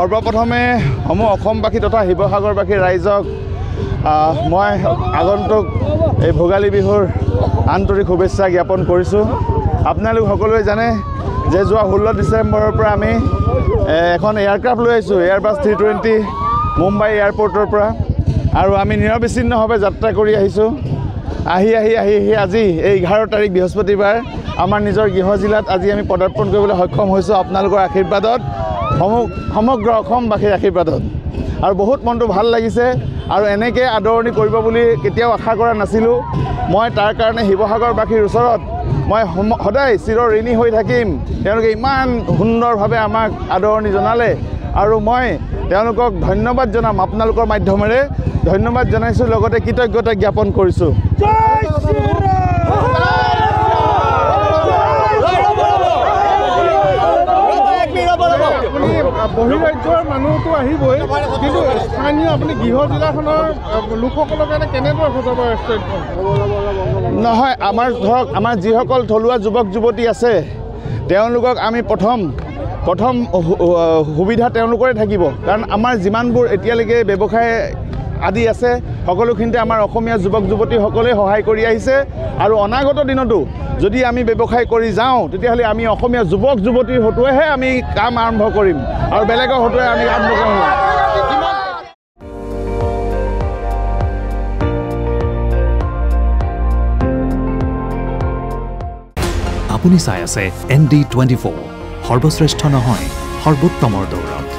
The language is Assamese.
সৰ্বপ্ৰথমে সমূহ অসমবাসী তথা শিৱসাগৰবাসী ৰাইজক মই আগন্তুক এই ভোগালী বিহুৰ আন্তৰিক শুভেচ্ছা জ্ঞাপন কৰিছোঁ। আপোনালোক সকলোৱে জানে যে যোৱা 16 ডিচেম্বৰৰ পৰা আমি এখন এয়াৰক্ৰাফ্ট লৈ আহিছোঁ, এয়াৰবাছ 320 মুম্বাই এয়াৰপৰ্টৰ পৰা, আৰু আমি নিৰবিচ্ছিন্নভাৱে যাত্ৰা কৰি আহিছোঁ। আহি আজি এই 11 তাৰিখ বৃহস্পতিবাৰ আমাৰ নিজৰ গৃহ জিলাত আজি আমি পদাৰ্পণ কৰিবলৈ সক্ষম হৈছোঁ আপোনালোকৰ আশীৰ্বাদত, সমগ্ৰ অসমবাসীৰ আশীৰ্বাদত, আৰু বহুত মনটো ভাল লাগিছে। আৰু এনেকৈ আদৰণি কৰিব বুলি কেতিয়াও আশা কৰা নাছিলোঁ। মই তাৰ কাৰণে শিৱসাগৰবাসীৰ ওচৰত মই সদায় চিৰ ঋণী হৈ থাকিম। তেওঁলোকে ইমান সুন্দৰভাৱে আমাক আদৰণি জনালে, আৰু মই তেওঁলোকক ধন্যবাদ জনাম, আপোনালোকৰ মাধ্যমেৰে ধন্যবাদ জনাইছোঁ, লগতে কৃতজ্ঞতা জ্ঞাপন কৰিছোঁ। বহিৰাজ্যৰ মানুহটো আহিবই, কিন্তু স্থানীয় আপুনি গৃহ জিলাখনৰ লোকসকলৰ কাৰণে কেনেদৰে সজাব ৰেষ্টুৰেণ্টখন? নহয়, ধৰক আমাৰ যিসকল থলুৱা যুৱক যুৱতী আছে তেওঁলোকক আমি প্ৰথম সুবিধা তেওঁলোকৰে থাকিব, কাৰণ আমাৰ যিমানবোৰ এতিয়ালৈকে ব্যৱসায় আদি আছে সকলোখিনিতে আমাৰ অসমীয়া যুৱক যুৱতীসকলে সহায় কৰি আহিছে, আৰু অনাগত দিনতো যদি আমি ব্যৱসায় কৰি যাওঁ তেতিয়াহ'লে আমি অসমীয়া যুৱক যুৱতীৰ হতুৱাইহে আমি কাম আৰম্ভ কৰিম, আৰু বেলেগৰ হতুৱাই আমি কাম নকৰোঁ। আপুনি চাই আছে ND24, সৰ্বশ্ৰেষ্ঠ নহয় সৰ্বোত্তমৰ দৌৰত।